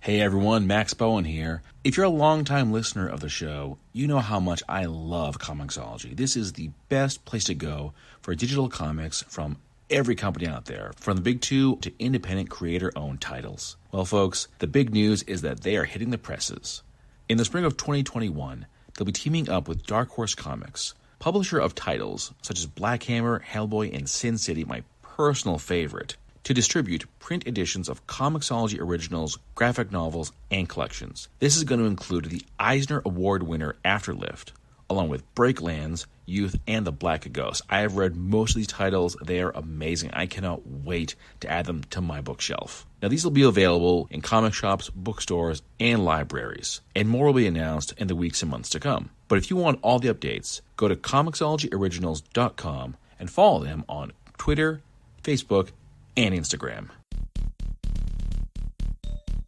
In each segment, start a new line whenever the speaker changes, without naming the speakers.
Hey everyone, Max Bowen here. If you're a longtime listener of the show, you know how much I love Comixology. This is the best place to go for digital comics from every company out there, from the big two to independent creator-owned titles. Well, folks, the big news is that they are hitting the presses. In the spring of 2021, they'll be teaming up with Dark Horse Comics, publisher of titles such as Black Hammer, Hellboy, and Sin City, my personal favorite, to distribute print editions of Comixology originals, graphic novels, and collections. This is going to include the Eisner Award winner Afterlift, along with Breaklands, Youth, and The Black Ghost. I have read most of these titles. They are amazing. I cannot wait to add them to my bookshelf. Now, these will be available in comic shops, bookstores, and libraries, and more will be announced in the weeks and months to come. But if you want all the updates, go to comixologyoriginals.com and follow them on Twitter, Facebook, and Instagram.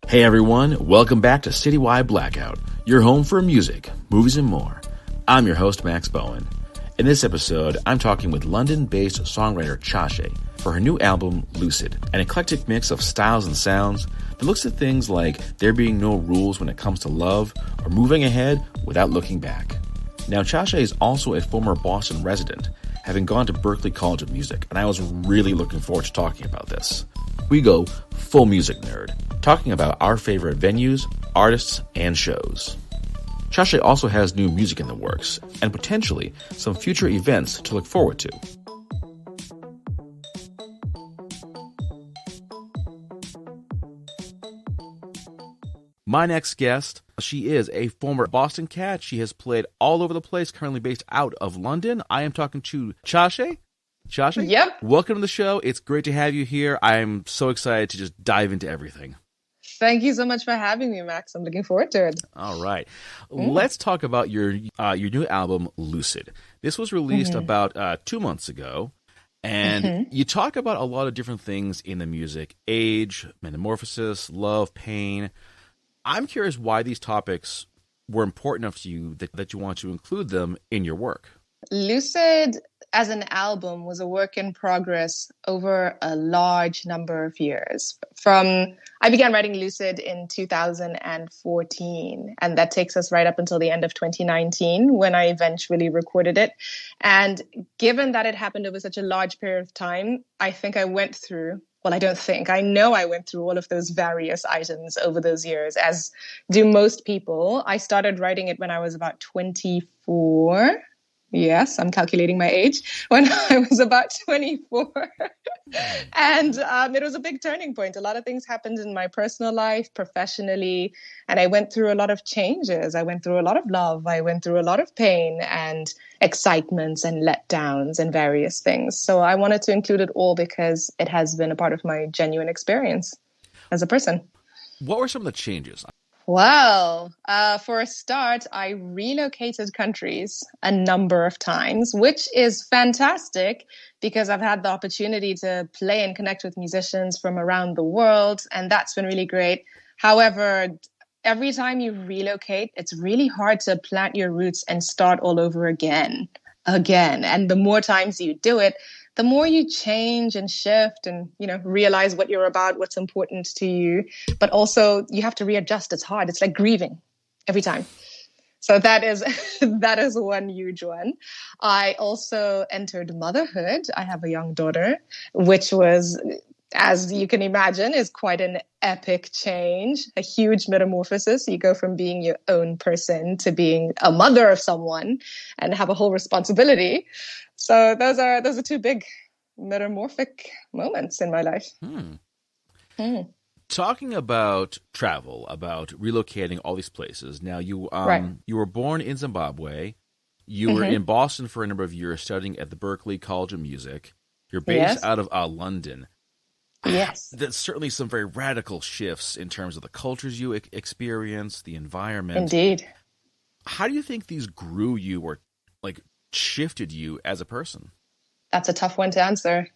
Hey everyone, welcome back to Citywide Blackout, your home for music, movies, and more. I'm your host, Max Bowen. In this episode, I'm talking with London-based songwriter Chashe for her new album, Lucid, an eclectic mix of styles and sounds that looks at things like there being no rules when it comes to love or moving ahead without looking back. Now, Chashe is also a former Boston resident, having gone to Berklee College of Music, and I was really looking forward to talking about this. We go full music nerd, talking about our favorite venues, artists, and shows. Chashe also has new music in the works, and potentially some future events to look forward to. My next guest, she is a former Boston cat. She has played all over the place, currently based out of London. I am talking to Chashe. Chashe?
Yep.
Welcome to the show. It's great to have you here. I'm so excited to just dive into everything.
Thank you so much for having me, Max. I'm looking forward to it.
All right. Let's talk about your new album, Lucid. This was released about 2 months ago. And you talk about a lot of different things in the music: age, metamorphosis, love, pain. I'm curious why these topics were important enough to you that you want to include them in your work.
Lucid, as an album, was a work in progress over a large number of years. I began writing Lucid in 2014, and that takes us right up until the end of 2019 when I eventually recorded it. And given that it happened over such a large period of time, I know I went through all of those various items over those years, as do most people. I started writing it when I was about 24. Yes, I'm calculating my age. When I was about 24. And it was a big turning point. A lot of things happened in my personal life, professionally, and I went through a lot of changes. I went through a lot of love. I went through a lot of pain and excitements and letdowns and various things. So I wanted to include it all because it has been a part of my genuine experience as a person.
What were some of the changes?
Well, for a start, I relocated countries a number of times, which is fantastic because I've had the opportunity to play and connect with musicians from around the world, and that's been really great. However, every time you relocate, it's really hard to plant your roots and start all over again. And the more times you do it, the more you change and shift and, realize what you're about, what's important to you. But also you have to readjust. It's hard. It's like grieving every time. So that is one huge one. I also entered motherhood. I have a young daughter, which was, as you can imagine, is quite an epic change, a huge metamorphosis. You go from being your own person to being a mother of someone and have a whole responsibility. So those are two big metamorphic moments in my life.
Talking about travel, about relocating all these places. Now, you were born in Zimbabwe. You were in Boston for a number of years studying at the Berklee College of Music. You're based out of London.
Yes.
That's certainly some very radical shifts in terms of the cultures you experience, the environment.
Indeed.
How do you think these grew you or shifted you as a person?
That's a tough one to answer.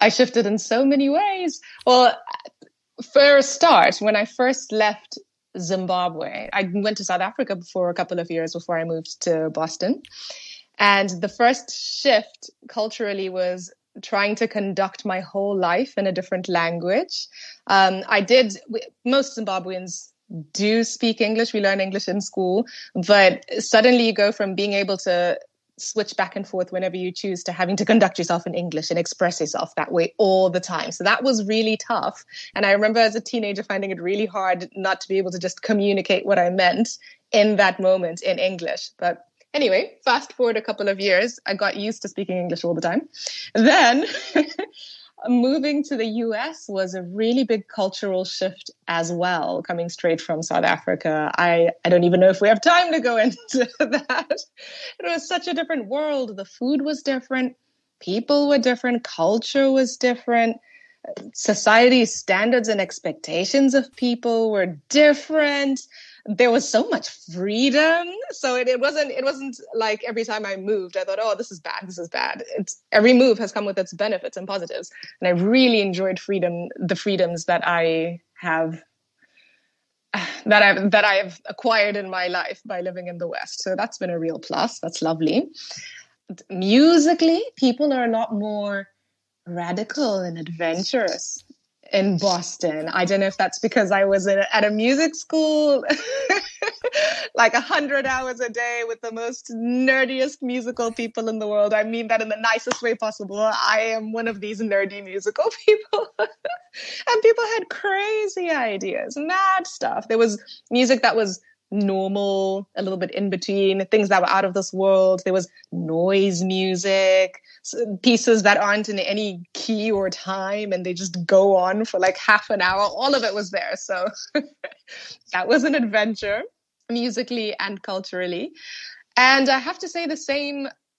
I shifted in so many ways. Well, for a start, when I first left Zimbabwe, I went to South Africa for a couple of years before I moved to Boston. And the first shift culturally was trying to conduct my whole life in a different language. Most Zimbabweans do speak English. We learn English in school, but suddenly you go from being able to switch back and forth whenever you choose to having to conduct yourself in English and express yourself that way all the time. So that was really tough. And I remember as a teenager finding it really hard not to be able to just communicate what I meant in that moment in English. But anyway, fast forward a couple of years, I got used to speaking English all the time. Then moving to the US was a really big cultural shift as well, coming straight from South Africa. I don't even know if we have time to go into that. It was such a different world. The food was different. People were different. Culture was different. Society's standards and expectations of people were different. There was so much freedom. So it wasn't like every time I moved, I thought, oh, this is bad. Every move has come with its benefits and positives. And I really enjoyed the freedoms that I have, that I've acquired in my life by living in the West. So that's been a real plus. That's lovely. Musically, people are a lot more radical and adventurous in Boston. I don't know if that's because I was at a music school like 100 hours a day with the most nerdiest musical people in the world. I mean that in the nicest way possible. I am one of these nerdy musical people. And people had crazy ideas, mad stuff. There was music that was normal, a little bit in between, things that were out of this world. There was noise music, pieces that aren't in any key or time, and they just go on for like half an hour. All of it was there. So that was an adventure, musically and culturally. And I have to say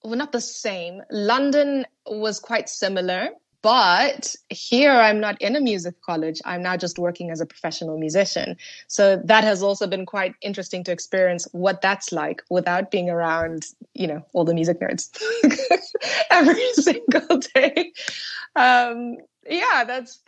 not the same. London was quite similar. But here I'm not in a music college. I'm now just working as a professional musician. So that has also been quite interesting to experience what that's like without being around, all the music nerds every single day.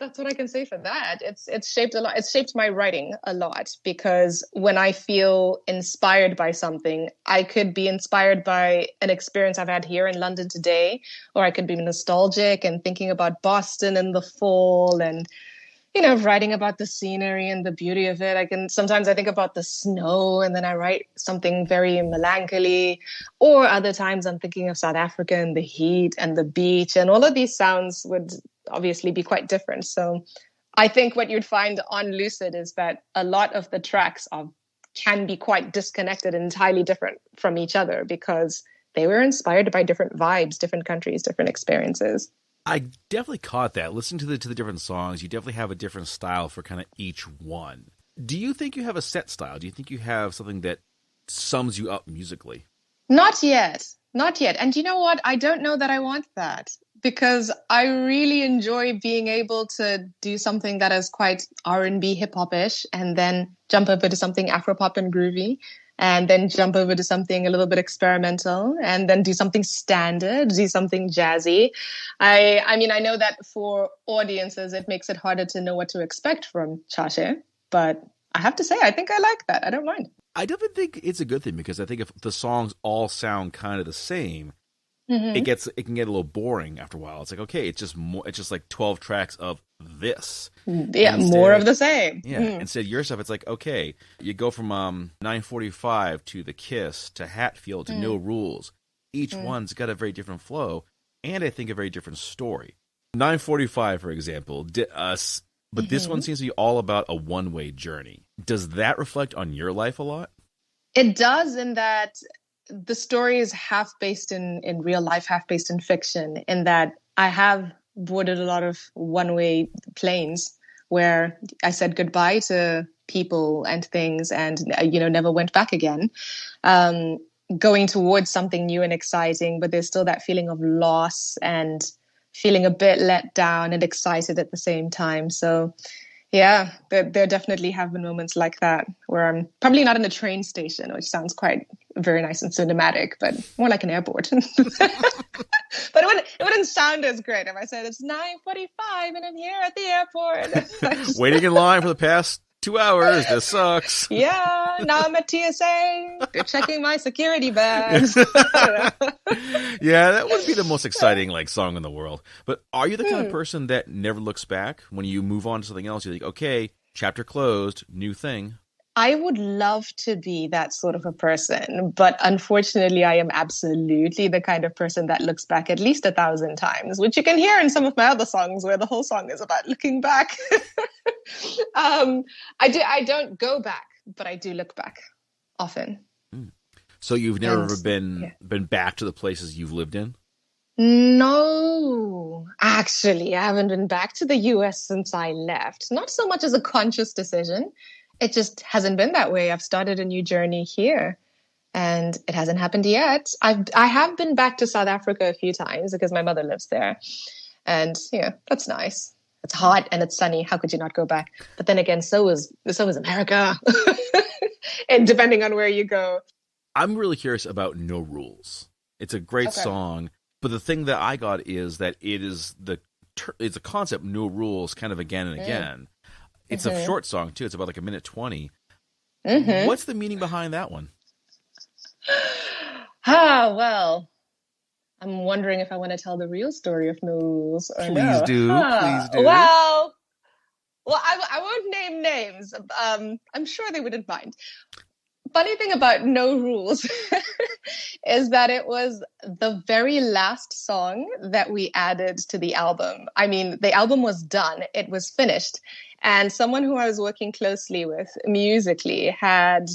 That's what I can say for that. It's shaped a lot. It's shaped my writing a lot, because when I feel inspired by something, I could be inspired by an experience I've had here in London today, or I could be nostalgic and thinking about Boston in the fall and, writing about the scenery and the beauty of it. Sometimes I think about the snow and then I write something very melancholy, or other times I'm thinking of South Africa and the heat and the beach, and all of these sounds would obviously be quite different. So I think what you'd find on Lucid is that a lot of the tracks can be quite disconnected and entirely different from each other, because they were inspired by different vibes, different countries, different experiences.
I definitely caught that. Listening to the different songs, you definitely have a different style for kind of each one. Do you think you have a set style? Do you think you have something that sums you up musically?
Not yet. And you know what? I don't know that I want that, because I really enjoy being able to do something that is quite R&B, hip-hop-ish, and then jump over to something Afro-pop and groovy, and then jump over to something a little bit experimental, and then do something standard, do something jazzy. I know that for audiences, it makes it harder to know what to expect from Chashe, but I have to say, I think I like that. I don't mind.
I definitely think it's a good thing, because I think if the songs all sound kind of the same, it can get a little boring after a while. It's like, okay, it's just like 12 tracks of this.
Yeah, more of the same.
Yeah. Instead your stuff, it's like, okay, you go from 945 to The Kiss to Hatfield to No Rules. Each one's got a very different flow, and I think a very different story. 945, for example, but this one seems to be all about a one-way journey. Does that reflect on your life a lot?
It does, in that the story is half based in real life, half based in fiction, in that I have boarded a lot of one-way planes where I said goodbye to people and things and, never went back again. Going towards something new and exciting, but there's still that feeling of loss and feeling a bit let down and excited at the same time. So yeah, there definitely have been moments like that where I'm probably not in a train station, which sounds quite very nice and cinematic, but more like an airport. But it wouldn't sound as great if I said it's 9:45 and I'm here at the airport.
Waiting in line for the past
2 hours. This sucks.
Yeah, now I'm at TSA. They're checking my security badge.
Yeah, that wouldn't be the most exciting song in the world. But are you the kind of person that never looks back when you move on to something else? You're like, okay, chapter closed, new thing.
I would love to be that sort of a person, but unfortunately, I am absolutely the kind of person that looks back at least 1,000 times, which you can hear in some of my other songs where the whole song is about looking back. I don't go back, but I do look back often.
So you've never been back to the places you've lived in?
No, actually, I haven't been back to the US since I left. Not so much as a conscious decision. It just hasn't been that way. I've started a new journey here and it hasn't happened yet. I have been back to South Africa a few times because my mother lives there. And that's nice. It's hot and it's sunny. How could you not go back? But then again, so is America. And depending on where you go.
I'm really curious about No Rules. It's a great song, but the thing that I got is that it's a concept, no rules, kind of again and again. It's a short song, too. It's about 1:20. What's the meaning behind that one?
Well, I'm wondering if I want to tell the real story of No Rules or
Please do. Please do.
Well, I won't name names. I'm sure they wouldn't mind. Funny thing about No Rules is that it was the very last song that we added to the album. I mean, the album was done. It was finished. And someone who I was working closely with musically had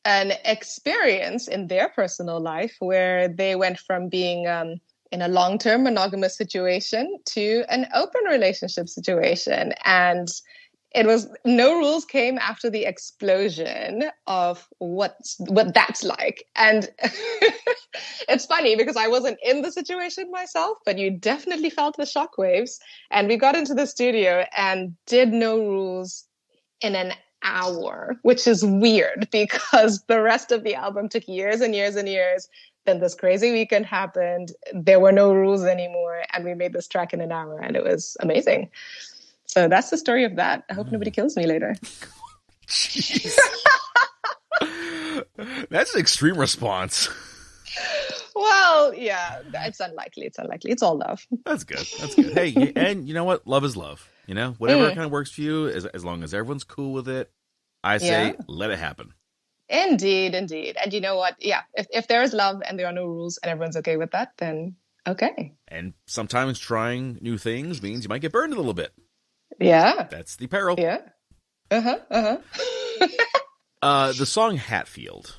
an experience in their personal life where they went from being in a long-term monogamous situation to an open relationship situation. And it was No Rules came after the explosion of what that's like. And it's funny because I wasn't in the situation myself, but you definitely felt the shockwaves. And we got into the studio and did No Rules in an hour, which is weird because the rest of the album took years and years and years. Then this crazy weekend happened. There were no rules anymore. And we made this track in an hour and it was amazing. So that's the story of that. I hope nobody kills me later.
Jeez. That's an extreme response.
Well, yeah, it's unlikely. It's all love.
That's good. Hey, and you know what? Love is love. Whatever kind of works for you, as long as everyone's cool with it, I say let it happen.
Indeed. And you know what? Yeah, if there is love and there are no rules and everyone's okay with that, then okay.
And sometimes trying new things means you might get burned a little bit.
Yeah.
That's the peril.
Yeah.
The song Hatfield,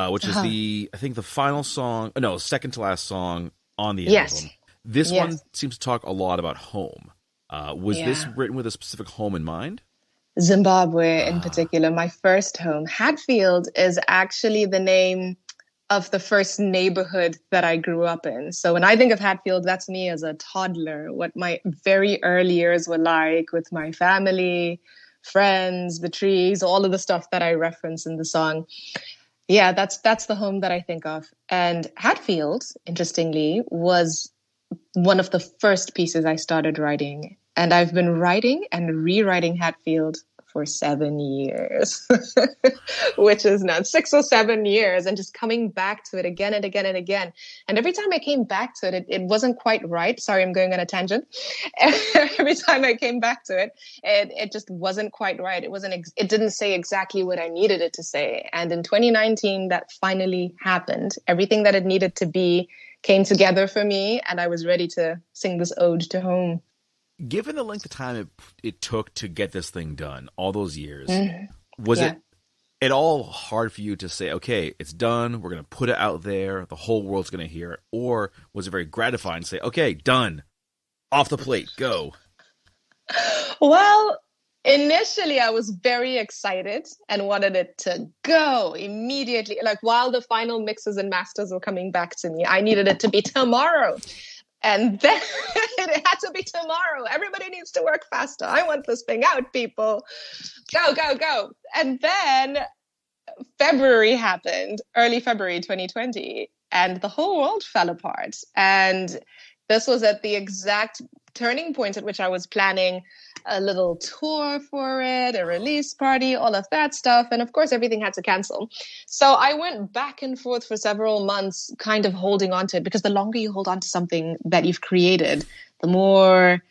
which is I think the final song, second to last song on the album. This one seems to talk a lot about home. Was this written with a specific home in mind?
Zimbabwe in particular, my first home. Hatfield is actually the name of the first neighborhood that I grew up in. So when I think of Hatfield, that's me as a toddler, what my very early years were like with my family, friends, the trees, all of the stuff that I reference in the song. Yeah, that's the home that I think of. And Hatfield, interestingly, was one of the first pieces I started writing. And I've been writing and rewriting Hatfield for 7 years, which is now 6 or 7 years, and just coming back to it again and again and again. And every time I came back to it, it wasn't quite right. Sorry, I'm going on a tangent. Every time I came back to it, it just wasn't quite right. It didn't say exactly what I needed it to say. And in 2019, that finally happened. Everything that it needed to be came together for me, and I was ready to sing this ode to home.
Given the length of time it took to get this thing done, all those years, was it at all hard for you to say, okay, it's done, we're going to put it out there, the whole world's going to hear it? Or was it very gratifying to say, okay, done, off the plate, go?
Well, initially I was very excited and wanted it to go immediately. Like while the final mixes and masters were coming back to me, I needed it to be tomorrow. And then it had to be tomorrow. Everybody needs to work faster. I want this thing out, people. Go, go, go. And then February happened, early February 2020, and the whole world fell apart. And this was at the exact turning point at which I was planning a little tour for it, a release party, all of that stuff. And of course, everything had to cancel. So I went back and forth for several months, kind of holding on to it, because the longer you hold on to something that you've created, the more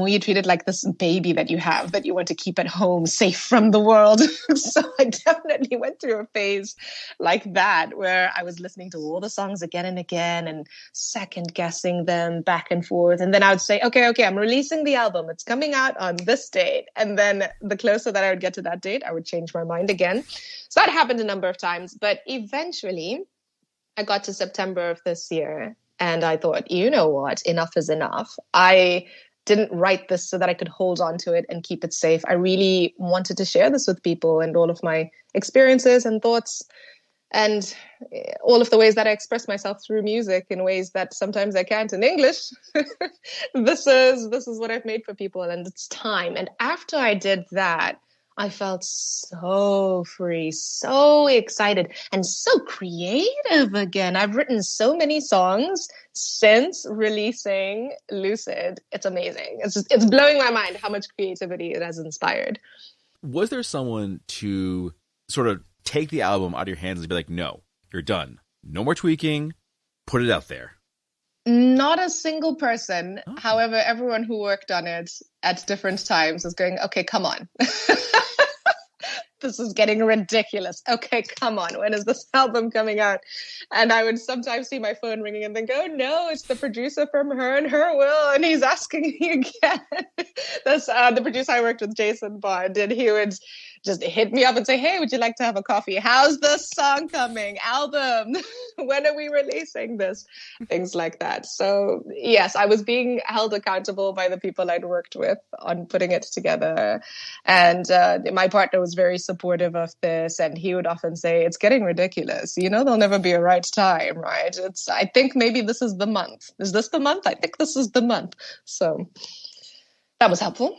you treat it like this baby that you have, that you want to keep at home, safe from the world. So I definitely went through a phase like that, where I was listening to all the songs again and again and second guessing them back and forth. And then I would say, okay, I'm releasing the album. It's coming out on this date. And then the closer that I would get to that date, I would change my mind again. So that happened a number of times. But eventually I got to September of this year and I thought, you know what? Enough is enough. I didn't write this so that I could hold on to it and keep it safe. I really wanted to share this with people and all of my experiences and thoughts and all of the ways that I express myself through music in ways that sometimes I can't in English. This is what I've made for people, and it's time. And after I did that, I felt so free, so excited, and so creative again. I've written so many songs since releasing Lucid. It's amazing. It's blowing my mind how much creativity it has inspired.
Was there someone to sort of take the album out of your hands and be like, no, you're done. No more tweaking. Put it out there.
Not a single person. Oh. However, everyone who worked on it at different times was going, okay, come on. This is getting ridiculous. Okay, come on. When is this album coming out? And I would sometimes see my phone ringing and then go, no, it's the producer from Her and Her Will. And he's asking me again. That's the producer I worked with, Jason Bond. And he would just hit me up and say, hey, would you like to have a coffee? How's the song coming? Album? When are we releasing this? Things like that. So yes, I was being held accountable by the people I'd worked with on putting it together. And my partner was very supportive of this. And he would often say, it's getting ridiculous. You know, there'll never be a right time, right? I think maybe this is the month. Is this the month? I think this is the month. So that was helpful.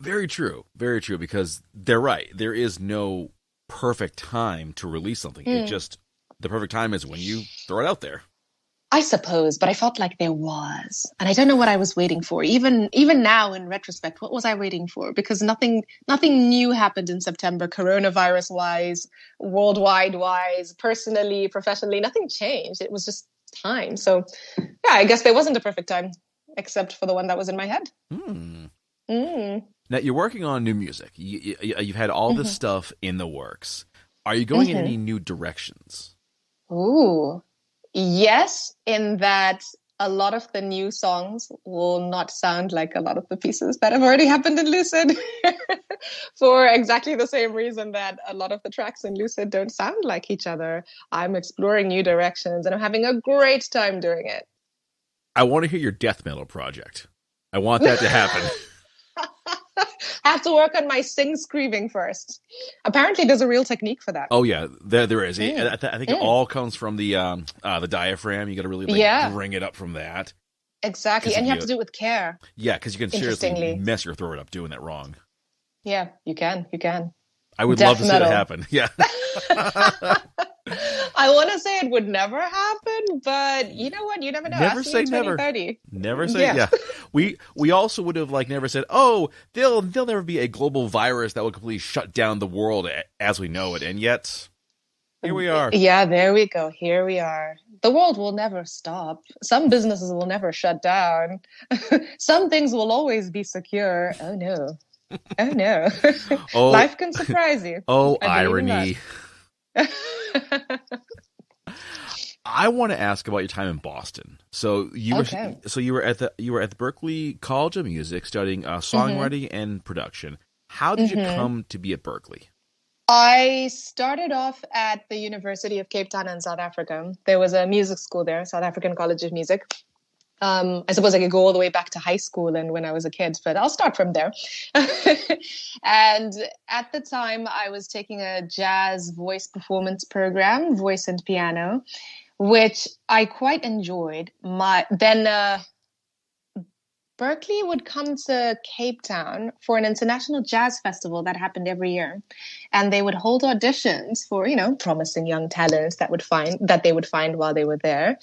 Very true, because they're right. There is no perfect time to release something. It just, the perfect time is when you throw it out there.
I suppose, but I felt like there was. And I don't know what I was waiting for. Even now, in retrospect, what was I waiting for? Because nothing new happened in September, coronavirus-wise, worldwide-wise, personally, professionally. Nothing changed. It was just time. So, yeah, I guess there wasn't a perfect time, except for the one that was in my head.
Now, you're working on new music. You've had all this stuff in the works. Are you going in any new directions?
Ooh, yes, in that a lot of the new songs will not sound like a lot of the pieces that have already happened in Lucid for exactly the same reason that a lot of the tracks in Lucid don't sound like each other. I'm exploring new directions and I'm having a great time doing it.
I want to hear your death metal project. I want that to happen.
I have to work on my screaming first. Apparently, there's a real technique for that.
Oh yeah, there is. I think it all comes from the diaphragm. You got to really bring it up from that.
Exactly, and you have to do it with care.
Yeah, because you can seriously mess your throat up doing that wrong.
Yeah, you can.
I would love to see that happen. Yeah.
I want to say it would never happen, but you know what? You never know.
Never say never. Never say yeah. We also would have never said, oh, there'll never be a global virus that will completely shut down the world as we know it, and yet here we are.
Yeah, there we go. Here we are. The world will never stop. Some businesses will never shut down. Some things will always be secure. Oh no. Oh no. Oh, life can surprise you.
Oh, irony. I want to ask about your time in Boston. So you were at the Berklee College of Music studying songwriting and production. How did you come to be at Berklee?
I started off at the University of Cape Town in South Africa. There was a music school there, South African College of Music. I suppose I could go all the way back to high school and when I was a kid, but I'll start from there. And at the time, I was taking a jazz voice performance program, voice and piano, which I quite enjoyed. Then Berklee would come to Cape Town for an international jazz festival that happened every year. And they would hold auditions for, promising young talents that they would find while they were there.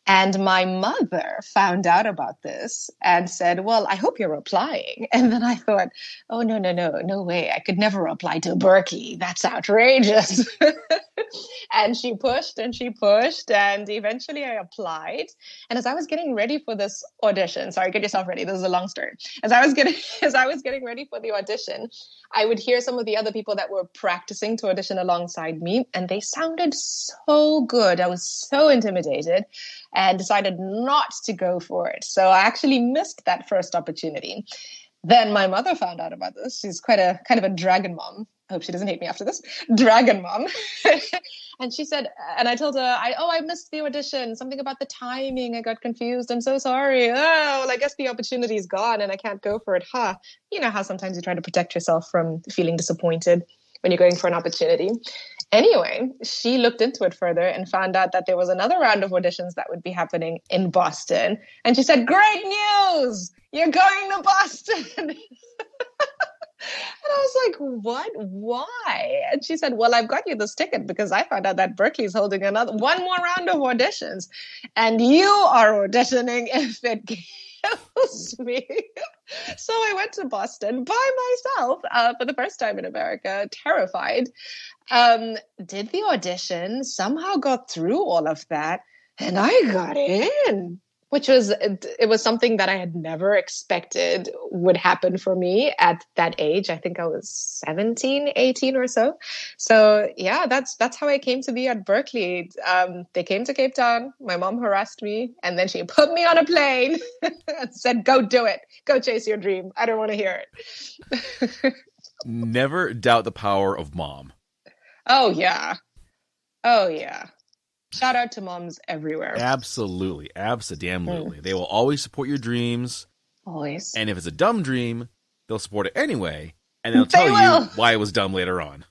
And my mother found out about this and said, well, I hope you're applying. And then I thought, oh, no way. I could never apply to Berklee. That's outrageous. And she pushed and she pushed. And eventually I applied. And as I was getting ready for this audition, sorry, get yourself ready. This is a long story. As I was getting ready for the audition, I would hear some of the other people that were practicing to audition alongside me. And they sounded so good. I was so intimidated and decided not to go for it. So I actually missed that first opportunity. Then my mother found out about this. She's kind of a dragon mom. I hope she doesn't hate me after this. Dragon mom. And she said, and I told her, I missed the audition. Something about the timing. I got confused. I'm so sorry. Oh, well, I guess the opportunity is gone and I can't go for it. Huh. You know how sometimes you try to protect yourself from feeling disappointed when you're going for an opportunity. Anyway, she looked into it further and found out that there was another round of auditions that would be happening in Boston. And she said, great news! You're going to Boston! And I was like, what? Why? And she said, well, I've got you this ticket because I found out that Berklee's holding one more round of auditions. And you are auditioning if it kills me. So I went to Boston by myself for the first time in America, terrified. Did the audition, somehow got through all of that, and I got in, which was something that I had never expected would happen for me at that age. I think I was 17, 18 or so. So yeah, that's how I came to be at Berklee. They came to Cape Town. My mom harassed me, and then she put me on a plane and said, go do it. Go chase your dream. I don't want to hear it.
Never doubt the power of mom.
Oh, yeah. Shout out to moms everywhere.
Absolutely. Absolutely. They will always support your dreams.
Always.
And if it's a dumb dream, they'll support it anyway. And they'll tell you why it was dumb later on.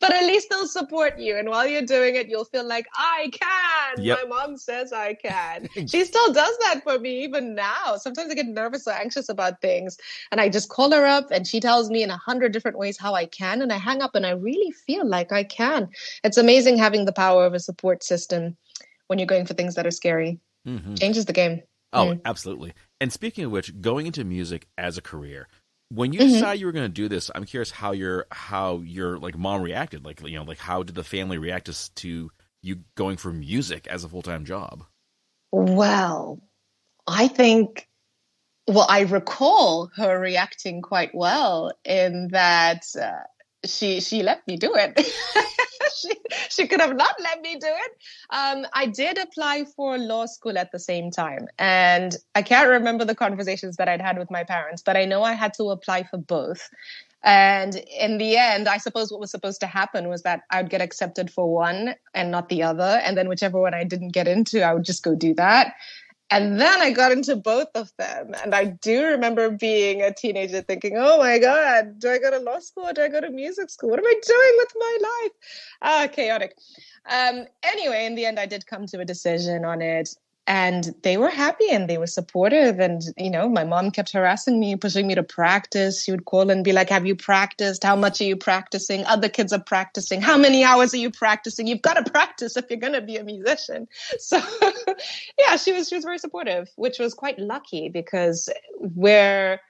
But at least they'll support you. And while you're doing it, you'll feel like, I can. Yep. My mom says I can. She still does that for me even now. Sometimes I get nervous or anxious about things. And I just call her up and she tells me in 100 different ways how I can. And I hang up and I really feel like I can. It's amazing having the power of a support system when you're going for things that are scary. Mm-hmm. Changes the game.
Oh, absolutely. And speaking of which, going into music as a career, when you decided you were going to do this, I'm curious how your like mom reacted. Like, you know, like how did the family react to you going for music as a full-time job?
Well, I recall her reacting quite well in that she let me do it. She could have not let me do it. I did apply for law school at the same time. And I can't remember the conversations that I'd had with my parents, but I know I had to apply for both. And in the end, I suppose what was supposed to happen was that I would get accepted for one and not the other. And then whichever one I didn't get into, I would just go do that. And then I got into both of them. And I do remember being a teenager thinking, oh my God, do I go to law school or do I go to music school? What am I doing with my life? Chaotic. Anyway, in the end, I did come to a decision on it. And they were happy and they were supportive. And, you know, my mom kept harassing me, pushing me to practice. She would call and be like, have you practiced? How much are you practicing? Other kids are practicing. How many hours are you practicing? You've got to practice if you're going to be a musician. So, yeah, she was very supportive, which was quite lucky because where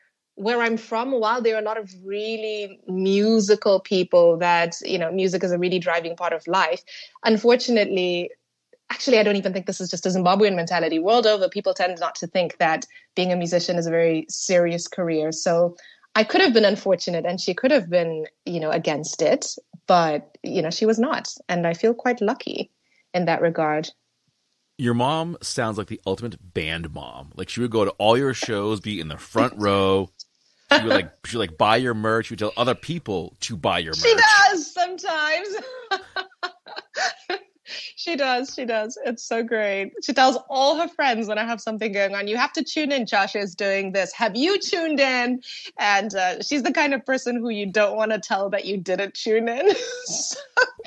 I'm from, while there are a lot of really musical people that, you know, music is a really driving part of life, unfortunately, actually, I don't even think this is just a Zimbabwean mentality. World over, people tend not to think that being a musician is a very serious career. So I could have been unfortunate and she could have been, you know, against it. But, you know, she was not. And I feel quite lucky in that regard.
Your mom sounds like the ultimate band mom. Like she would go to all your shows, be in the front row. She would buy your merch. She would tell other people to buy your merch.
She does sometimes. She does. It's so great. She tells all her friends when I have something going on, you have to tune in. Chashe is doing this. Have you tuned in? And she's the kind of person who you don't want to tell that you didn't tune in. So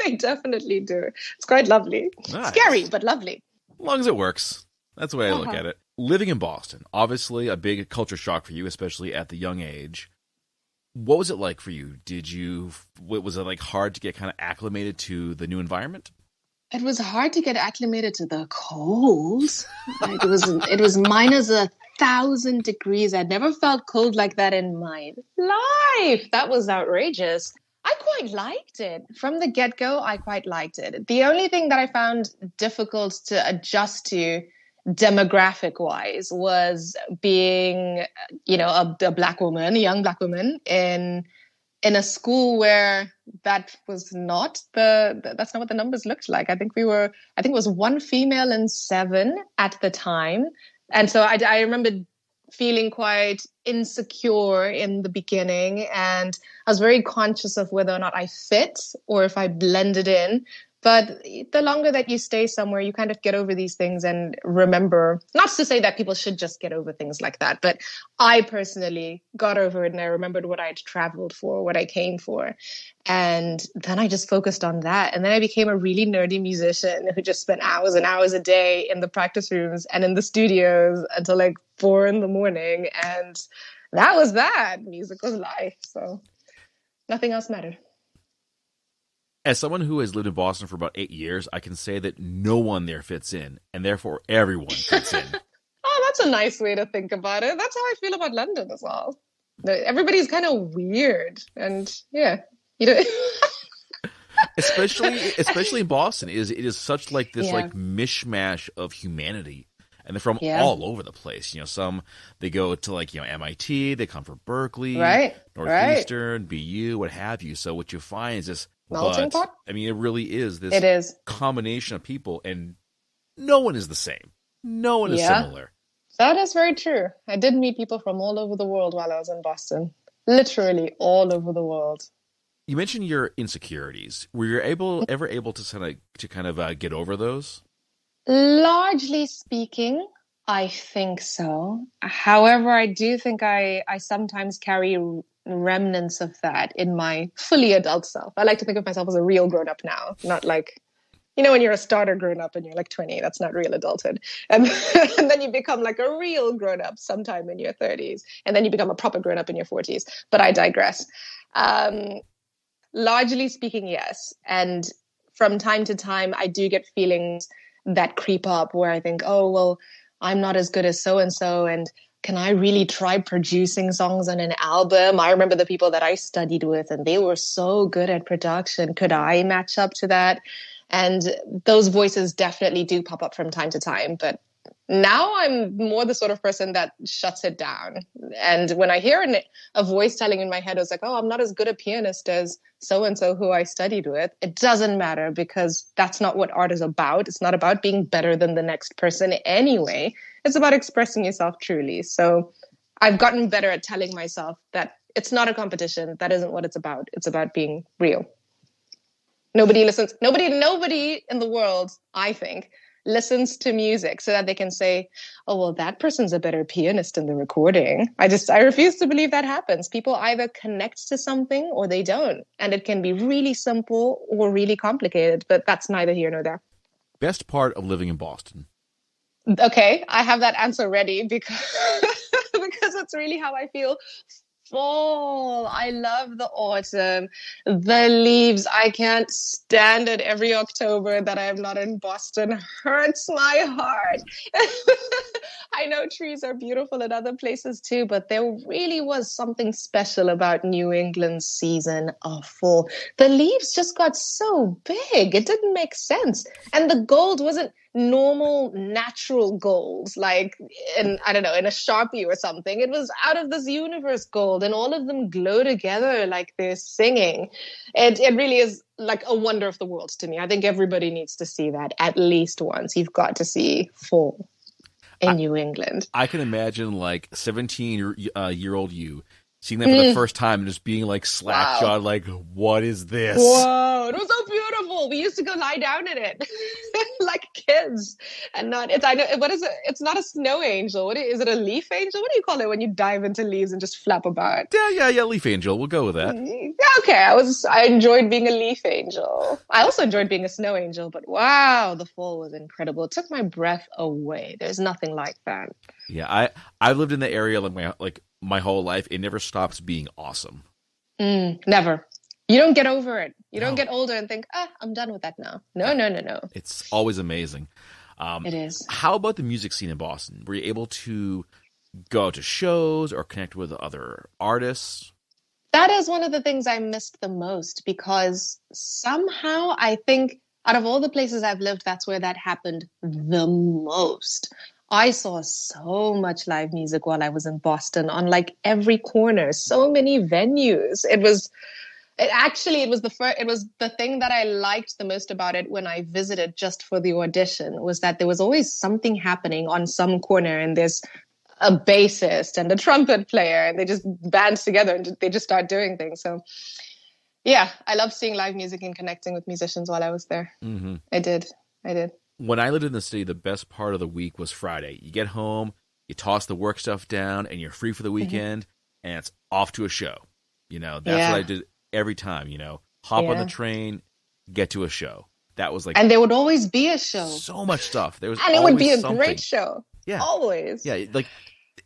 they definitely do. It's quite lovely. Nice. Scary, but lovely.
As long as it works. That's the way I look at it. Living in Boston, obviously a big culture shock for you, especially at the young age. What was it like for you? Was it like hard to get kind of acclimated to the new environment?
It was hard to get acclimated to the cold. It was minus 1,000 degrees. I'd never felt cold like that in my life. That was outrageous. I quite liked it. From the get-go, I quite liked it. The only thing that I found difficult to adjust to demographic-wise was being, a black woman, a young black woman in a school where that's not what the numbers looked like. I think it was one female and 7 at the time. And so I remember feeling quite insecure in the beginning, and I was very conscious of whether or not I fit or if I blended in. But the longer that you stay somewhere, you kind of get over these things and remember, not to say that people should just get over things like that, but I personally got over it and I remembered what I'd traveled for, what I came for. And then I just focused on that. And then I became a really nerdy musician who just spent hours and hours a day in the practice rooms and in the studios until like 4 a.m. And that was that. Music was life. So nothing else mattered.
As someone who has lived in Boston for about 8 years, I can say that no one there fits in, and therefore everyone fits in.
Oh, that's a nice way to think about it. That's how I feel about London as well. Everybody's kind of weird, and yeah,
especially in Boston, it is such like this like mishmash of humanity, and they're from all over the place. Some they go to like MIT, they come from Berklee,
right,
Northeastern, BU, what have you. So what you find is this.
Melting pot?
I mean, it really is this combination of people, and no one is the same. No one is similar.
That is very true. I did meet people from all over the world while I was in Boston. Literally all over the world.
You mentioned your insecurities. Were you ever able to kind of get over those?
Largely speaking, I think so. However, I do think I sometimes carry remnants of that in my fully adult self. I like to think of myself as a real grown-up now, not like, when you're a starter grown-up and you're like 20, that's not real adulthood. And then you become like a real grown-up sometime in your 30s, and then you become a proper grown-up in your 40s. But I digress. Largely speaking, yes. And from time to time, I do get feelings that creep up where I think, oh, well, I'm not as good as so-and-so, and can I really try producing songs on an album? I remember the people that I studied with, and they were so good at production. Could I match up to that? And those voices definitely do pop up from time to time. But now I'm more the sort of person that shuts it down. And when I hear a voice telling in my head, it's like, oh, I'm not as good a pianist as so-and-so who I studied with. It doesn't matter, because that's not what art is about. It's not about being better than the next person anyway. It's about expressing yourself truly. So I've gotten better at telling myself that it's not a competition. That isn't what it's about. It's about being real. Nobody listens. Nobody in the world, I think, listens to music so that they can say, oh, well, that person's a better pianist in the recording. I refuse to believe that happens. People either connect to something or they don't. And it can be really simple or really complicated, but that's neither here nor there.
Best part of living in Boston?
Okay, I have that answer ready because it's really how I feel. Fall. I love the autumn. The leaves. I can't stand it. Every October that I am not in Boston hurts my heart. I know trees are beautiful in other places too, but there really was something special about New England's season of fall. The leaves just got so big. It didn't make sense. And the gold wasn't normal, natural gold, like in a Sharpie or something. It was out of this universe gold, and all of them glow together like they're singing. It really is like a wonder of the world to me. I think everybody needs to see that at least once. You've got to see fall in New England.
I can imagine like 17-year-old you seeing that for the first time and just being like slack-jawed, like, what is this?
Whoa, it was so beautiful. We used to go lie down in it like kids. And what is it? It's not a snow angel. Is it a leaf angel? What do you call it when you dive into leaves and just flap about?
Yeah, leaf angel. We'll go with that.
Okay, I enjoyed being a leaf angel. I also enjoyed being a snow angel, but wow, the fall was incredible. It took my breath away. There's nothing like that.
Yeah, I've lived in the area my whole life. It never stops being awesome.
Never. You don't get over it. You don't get older and think, I'm done with that now. No.
It's always amazing.
It is.
How about the music scene in Boston? Were you able to go out to shows or connect with other artists?
That is one of the things I missed the most, because somehow I think out of all the places I've lived, that's where that happened the most. I saw so much live music while I was in Boston on like every corner, so many venues. It was the thing that I liked the most about it when I visited just for the audition, was that there was always something happening on some corner, and there's a bassist and a trumpet player, and they just band together and they just start doing things. So yeah, I love seeing live music and connecting with musicians while I was there.
Mm-hmm.
I did.
When I lived in the city, the best part of the week was Friday. You get home, you toss the work stuff down, and you're free for the weekend, and it's off to a show. That's what I did every time, hop on the train, get to a show. That was like,
and there would always be a show.
So much stuff. There was,
and it would be a great show.
Yeah, always. Yeah, like,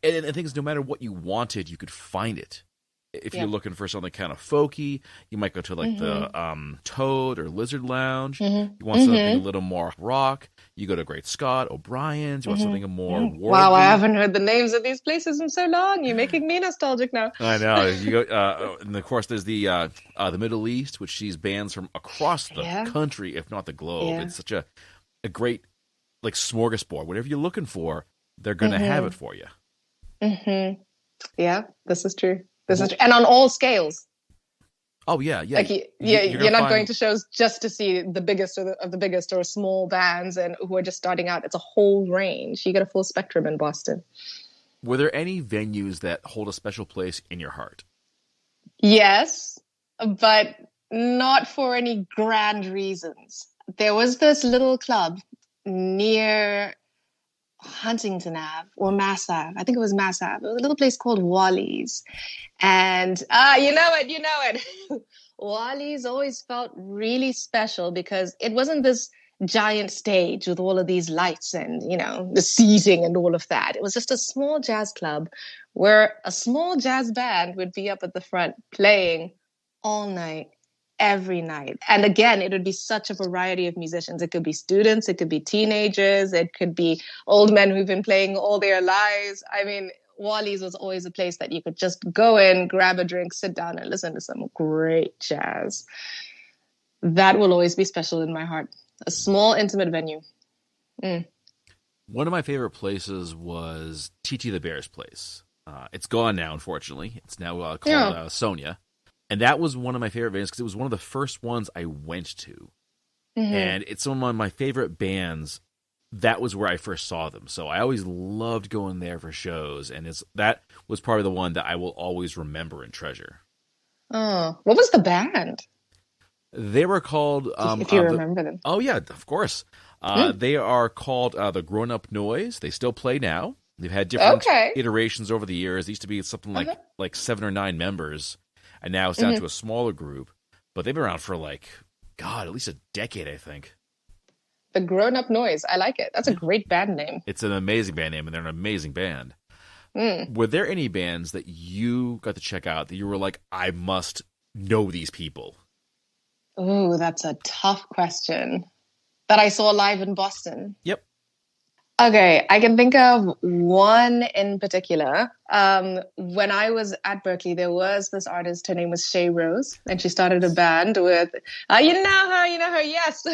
and the thing is, no matter what you wanted, you could find it. If you're looking for something kind of folky, you might go to like the Toad or Lizard Lounge. You want something a little more rock, you go to Great Scott, O'Brien's. You want something more worldly.
Wow, I haven't heard the names of these places in so long. You're making me nostalgic now.
I know. You go, and of course, there's the Middle East, which sees bands from across the country, if not the globe. Yeah. It's such a great like smorgasbord. Whatever you're looking for, they're going to have it for you.
Yeah, this is true. And on all scales.
Oh yeah.
Like you're not going to shows just to see the biggest of the biggest or small bands and who are just starting out. It's a whole range. You get a full spectrum in Boston.
Were there any venues that hold a special place in your heart?
Yes, but not for any grand reasons. There was this little club near Huntington Ave or Mass Ave. I think it was Mass Ave. It was a little place called Wally's. And you know it. Wally's always felt really special because it wasn't this giant stage with all of these lights and, the seating and all of that. It was just a small jazz club where a small jazz band would be up at the front playing all night, every night. And again, it would be such a variety of musicians. It could be students, it could be teenagers, it could be old men who've been playing all their lives. I mean, Wally's was always a place that you could just go in, grab a drink, sit down and listen to some great jazz. That will always be special in my heart. A small, intimate venue.
One of my favorite places was Titi the Bear's place. It's gone now, unfortunately. It's now called Sonia. And that was one of my favorite bands because it was one of the first ones I went to. And it's one of my favorite bands. That was where I first saw them. So I always loved going there for shows. And that was probably the one that I will always remember and treasure.
Oh, what was the band?
They were called...
if you remember them.
Oh, yeah, of course. They are called the Grown Up Noise. They still play now. They've had different iterations over the years. It used to be something like 7 or 9 members. And now it's down to a smaller group. But they've been around for at least a decade, I think.
The Grown Up Noise. I like it. That's a great band name.
It's an amazing band name, and they're an amazing band. Were there any bands that you got to check out that you were like, I must know these people?
Oh, that's a tough question. That I saw live in Boston.
Yep.
Okay, I can think of one in particular. When I was at Berklee, there was this artist, her name was Shay Rose, and she started a band with, you know her, yes,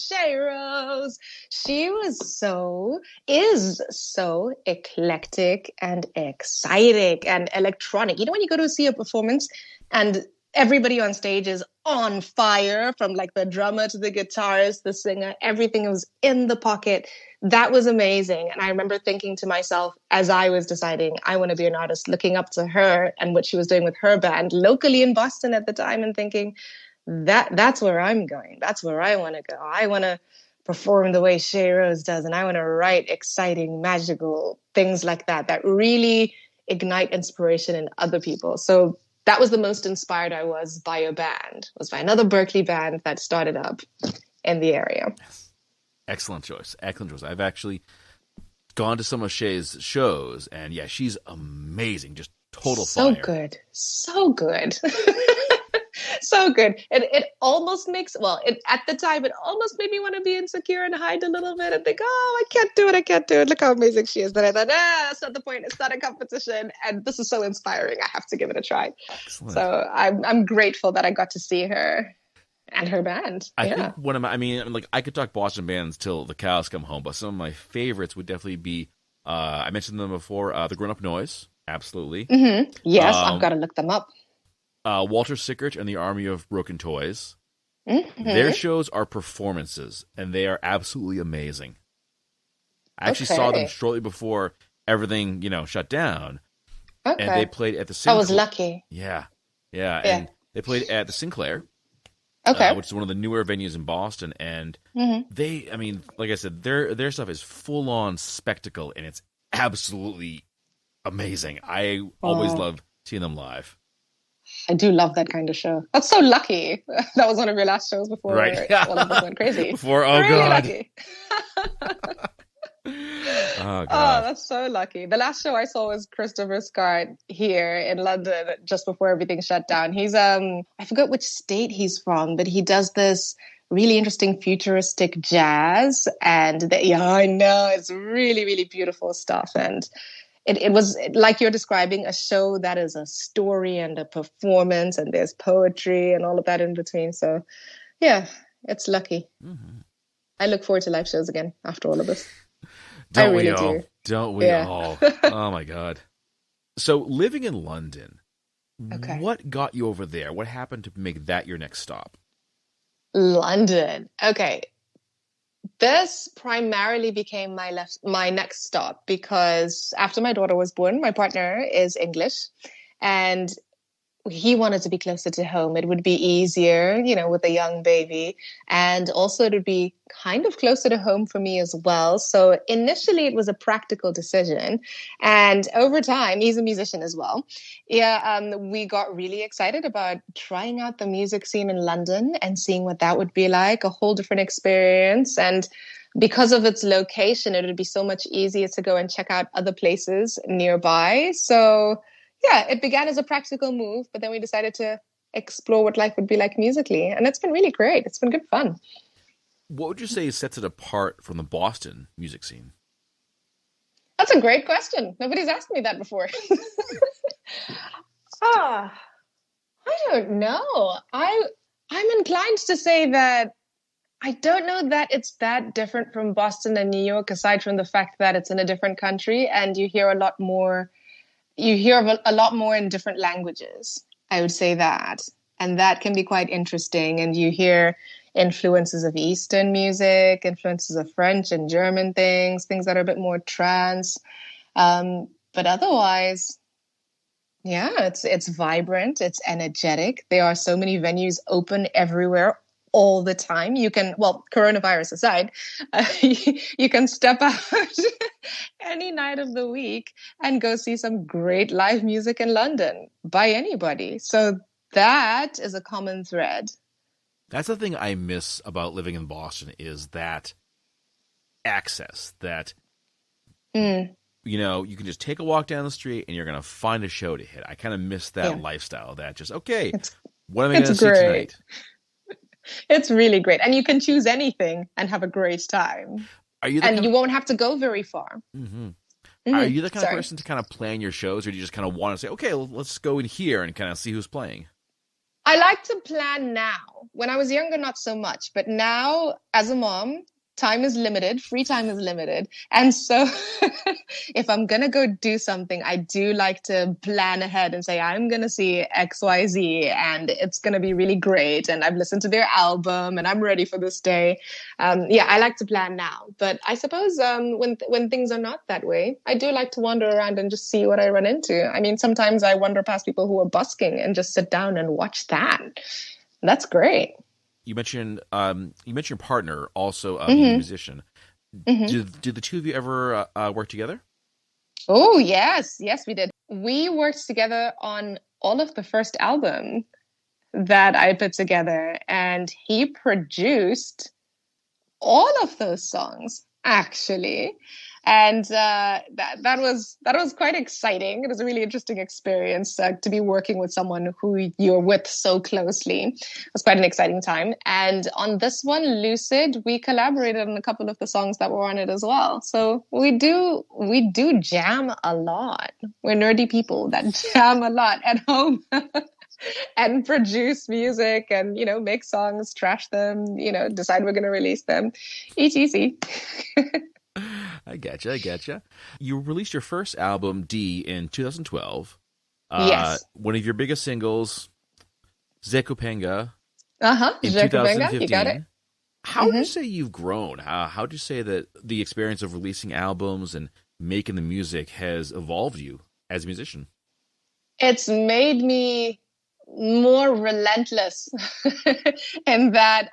Shay Rose. She is so eclectic and exciting and electronic. When you go to see a performance and everybody on stage is on fire, from the drummer to the guitarist, the singer, everything was in the pocket. That was amazing. And I remember thinking to myself, as I was deciding I want to be an artist, looking up to her and what she was doing with her band locally in Boston at the time and thinking, that's where I'm going. That's where I want to go. I want to perform the way Shay Rose does. And I want to write exciting, magical things like that really ignite inspiration in other people. So that was the most inspired I was by a band, was by another Berklee band that started up in the area.
Excellent choice. I've actually gone to some of Shay's shows, and yeah, she's amazing. Just total fire.
So good. So good. It almost makes, well, at the time, it almost made me want to be insecure and hide a little bit and think, oh, I can't do it. I can't do it. Look how amazing she is. But I thought, that's not the point. It's not a competition. And this is so inspiring. I have to give it a try.
Excellent.
So I'm grateful that I got to see her and her band.
I think one of my, I could talk Boston bands till the cows come home, but some of my favorites would definitely be, I mentioned them before, the Grown Up Noise. Absolutely.
Mm-hmm. Yes, I've got to look them up.
Walter Sickert and the Army of Broken Toys.
Mm-hmm.
Their shows are performances, and they are absolutely amazing. I actually saw them shortly before everything, shut down.
Okay.
And they played at the Sinclair.
I was lucky.
Yeah. And they played at the Sinclair.
Okay.
Which is one of the newer venues in Boston. And they, like I said, their stuff is full-on spectacle, and it's absolutely amazing. I always love seeing them live.
I do love that kind of show. That's so lucky. That was one of your last shows before all of us went crazy.
God.
Lucky.
Oh, God.
Oh, that's so lucky. The last show I saw was Christopher Scott here in London just before everything shut down. He's, I forgot which state he's from, but he does this really interesting futuristic jazz. And I know, it's really, really beautiful stuff. And it was like you're describing, a show that is a story and a performance, and there's poetry and all of that in between. So, yeah, it's lucky. Mm-hmm. I look forward to live shows again after all of this.
Don't we all? Oh, my God. So, living in London, what got you over there? What happened to make that your next stop?
London. Okay. This primarily became my next stop because after my daughter was born, my partner is English, and he wanted to be closer to home. It would be easier, with a young baby. And also it would be kind of closer to home for me as well. So initially it was a practical decision. And over time, he's a musician as well. We got really excited about trying out the music scene in London and seeing what that would be like, a whole different experience. And because of its location, it would be so much easier to go and check out other places nearby. So yeah, it began as a practical move, but then we decided to explore what life would be like musically. And it's been really great. It's been good fun.
What would you say sets it apart from the Boston music scene?
That's a great question. Nobody's asked me that before. I don't know. I'm inclined to say that I don't know that it's that different from Boston and New York, aside from the fact that it's in a different country and you hear a lot more in different languages. I would say that. And that can be quite interesting. And you hear influences of Eastern music, influences of French and German things that are a bit more trance. But otherwise, it's vibrant, it's energetic. There are so many venues open everywhere all the time. You can, coronavirus aside, you can step out any night of the week and go see some great live music in London by anybody. So that is a common thread.
That's the thing I miss about living in Boston is that access, that, you can just take a walk down the street and you're going to find a show to hit. I kind of miss that lifestyle, that just, what am I going to see tonight?
It's really great. And you can choose anything and have a great time. You won't have to go very far.
Mm-hmm. Mm-hmm. Are you the kind of person to kind of plan your shows, or do you just kind of want to say, okay, let's go in here and kind of see who's playing?
I like to plan now. When I was younger, not so much. But now, as a mom, time is limited. Free time is limited. And so if I'm going to go do something, I do like to plan ahead and say, I'm going to see XYZ and it's going to be really great. And I've listened to their album and I'm ready for this day. I like to plan now. But I suppose when things are not that way, I do like to wander around and just see what I run into. I mean, sometimes I wander past people who are busking and just sit down and watch that. That's great.
You mentioned your partner also being a musician. Mm-hmm. Did the two of you ever work together?
Oh, yes, we did. We worked together on all of the first album that I put together, and he produced all of those songs, actually. And that was quite exciting. It was a really interesting experience to be working with someone who you're with so closely. It was quite an exciting time. And on this one, Lucid, we collaborated on a couple of the songs that were on it as well. So we do jam a lot. We're nerdy people that jam a lot at home. And produce music and, make songs, trash them, decide we're going to release them. Easy.
I getcha. You released your first album, D, in 2012.
Yes.
One of your biggest singles, Zekupenga, in
Zekupenga,
2015.
you got it.
How would you say you've grown? How would you say that the experience of releasing albums and making the music has evolved you as a musician?
It's made me more relentless in that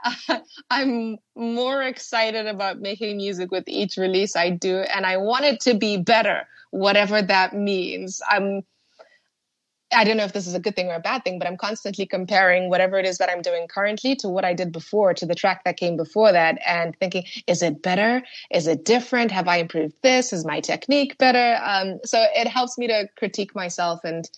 I'm more excited about making music with each release I do, and I want it to be better, whatever that means. I don't know if this is a good thing or a bad thing, but I'm constantly comparing whatever it is that I'm doing currently to what I did before, to the track that came before that, and thinking, is it better? Is it different? Have I improved this? Is my technique better? So it helps me to critique myself and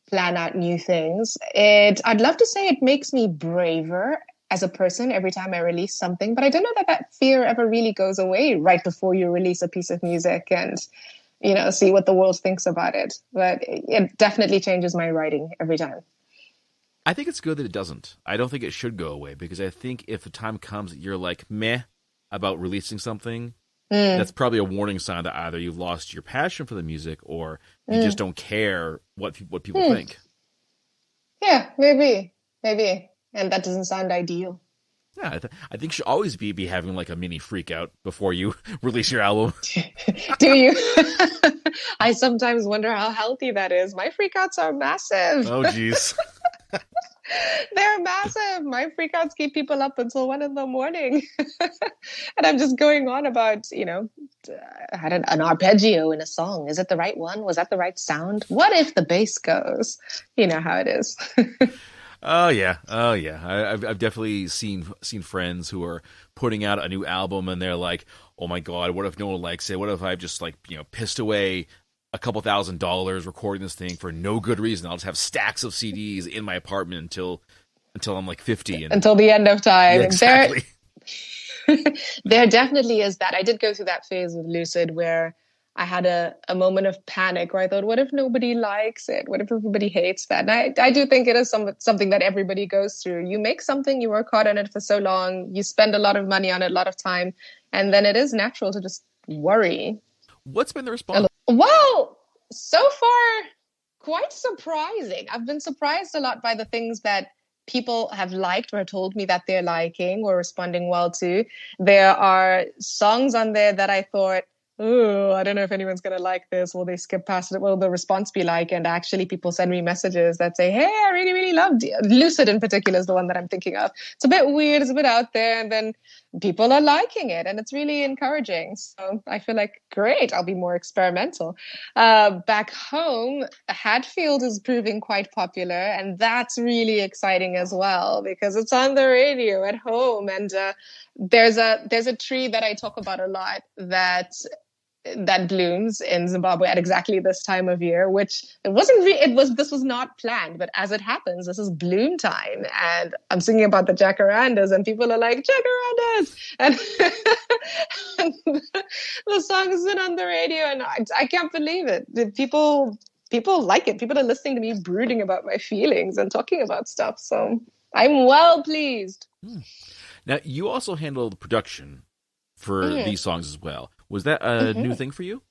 plan out new things. I'd love to say it makes me braver as a person every time I release something, but I don't know that fear ever really goes away right before you release a piece of music and, see what the world thinks about it. But it definitely changes my writing every time.
I think it's good that it doesn't. I don't think it should go away, because I think if the time comes that you're like meh about releasing something, that's probably a warning sign that either you've lost your passion for the music or you just don't care what people think.
Yeah, maybe. And that doesn't sound ideal.
Yeah, I think you should always be having like a mini freak out before you release your album.
Do you? I sometimes wonder how healthy that is. My freakouts are massive.
Oh, geez.
They're massive. My freakouts keep people up until 1 a.m. And I'm just going on about, I had an arpeggio in a song. Is it the right one? Was that the right sound? What if the bass goes? You know how it is.
Oh yeah. I've definitely seen friends who are putting out a new album and they're like, oh my God, what if no one likes it? What if I've just pissed away a couple $1,000 recording this thing for no good reason? I'll just have stacks of CDs in my apartment until I'm like 50.
Until the end of time.
Yeah, exactly.
There definitely is that. I did go through that phase with Lucid where I had a moment of panic where I thought, what if nobody likes it? What if everybody hates that? And I do think it is something that everybody goes through. You make something, you work hard on it for so long, you spend a lot of money on it, a lot of time, and then it is natural to just worry.
What's been the response?
Well, so far, quite surprising. I've been surprised a lot by the things that people have liked or told me that they're liking or responding well to. There are songs on there that I thought, oh, I don't know if anyone's going to like this. Will they skip past it? What will the response be like? And actually people send me messages that say, hey, I really, really loved it. Lucid in particular is the one that I'm thinking of. It's a bit weird. It's a bit out there. And then people are liking it. And it's really encouraging. So I feel like, great, I'll be more experimental. Back home, Hatfield is proving quite popular. And that's really exciting as well because it's on the radio at home. And there's a tree that I talk about a lot that blooms in Zimbabwe at exactly this time of year, which this was not planned, but as it happens, this is bloom time. And I'm singing about the jacarandas and people are like, jacarandas! And, and the song has been on the radio and I can't believe it. People like it. People are listening to me brooding about my feelings and talking about stuff. So I'm well pleased.
Now, you also handle the production for these songs as well. Was that a new thing for you?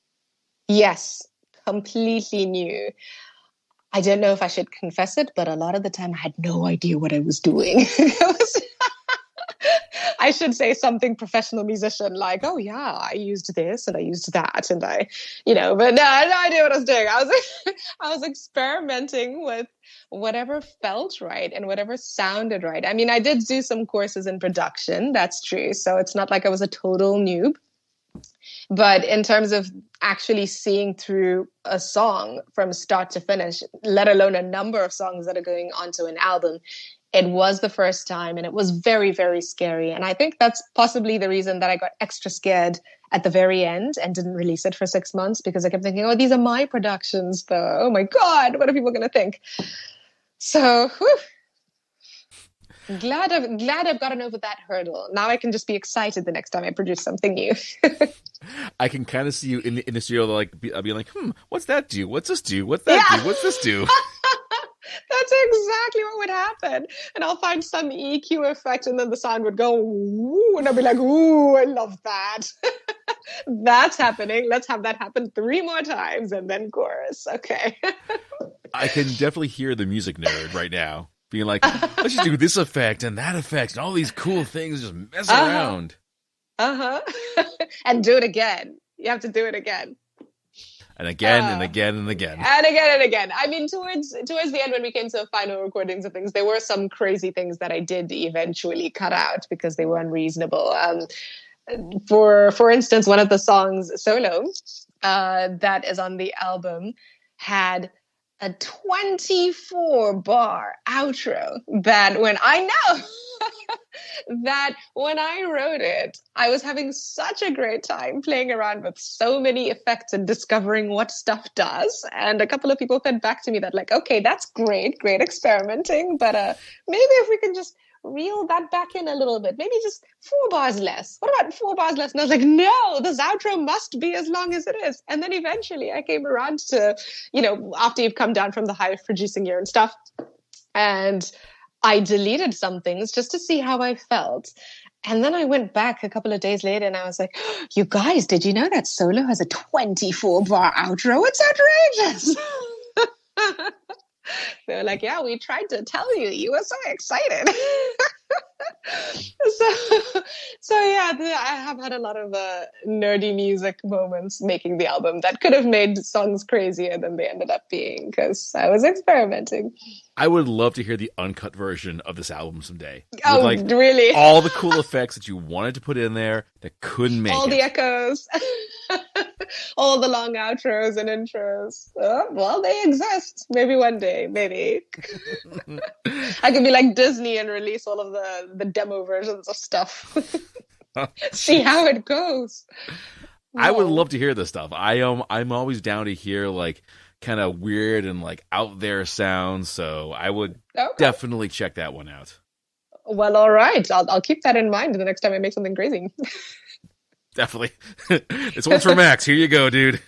Yes,
completely new. I don't know if I should confess it, but a lot of the time I had no idea what I was doing. I should say something professional musician like, oh yeah, I used this and I used that and but no, I had no idea what I was doing. I was experimenting with whatever felt right and whatever sounded right. I mean, I did do some courses in production, that's true. So it's not like I was a total noob. But in terms of actually seeing through a song from start to finish, let alone a number of songs that are going onto an album, it was the first time and it was very, very scary. And I think that's possibly the reason that I got extra scared at the very end and didn't release it for 6 months because I kept thinking, oh, these are my productions though. Oh my God, what are people going to think? So, whew. Glad I've gotten over that hurdle. Now I can just be excited the next time I produce something new.
I can kind of see you in the studio, like I'll be like, what's that do? What's this do? What's that do? What's this do?
That's exactly what would happen. And I'll find some EQ effect, and then the sound would go, ooh, and I'll be like, ooh, I love that. That's happening. Let's have that happen 3 more times, and then chorus. Okay.
I can definitely hear the music nerd right now being like, let's just do this effect and that effect and all these cool things, just mess around.
And do it again. You have to do it again.
And again and again and again.
And again and again. I mean, towards the end, when we came to final recordings of things, there were some crazy things that I did eventually cut out because they were unreasonable. For instance, one of the songs, Solo, that is on the album, had a 24-bar outro that when I wrote it, I was having such a great time playing around with so many effects and discovering what stuff does. And a couple of people fed back to me that like, okay, that's great experimenting, but maybe if we can just reel that back in a little bit, maybe just 4 bars less. What about 4 bars less? And I was like, no, this outro must be as long as it is. And then eventually I came around to, after you've come down from the high of producing year and stuff, and I deleted some things just to see how I felt. And then I went back a couple of days later and I was like, you guys, did you know that Solo has a 24-bar outro? It's outrageous. They were like, yeah, we tried to tell you. You were so excited. So yeah, I have had a lot of nerdy music moments making the album that could have made songs crazier than they ended up being because I was experimenting.
I would love to hear the uncut version of this album someday.
Oh,
with,
really?
All the cool effects that you wanted to put in there that couldn't make
all
it.
The echoes. All the long outros and intros. Well, they exist. Maybe one day. Maybe. I could be like Disney and release all of the demo versions of stuff. See how it goes.
I would love to hear this stuff. I'm always down to hear like kind of weird and like out there sounds. So I would definitely check that one out. Well,
all right. I'll keep that in mind the next time I make something crazy.
Definitely. This one's for Max. Here you go, dude.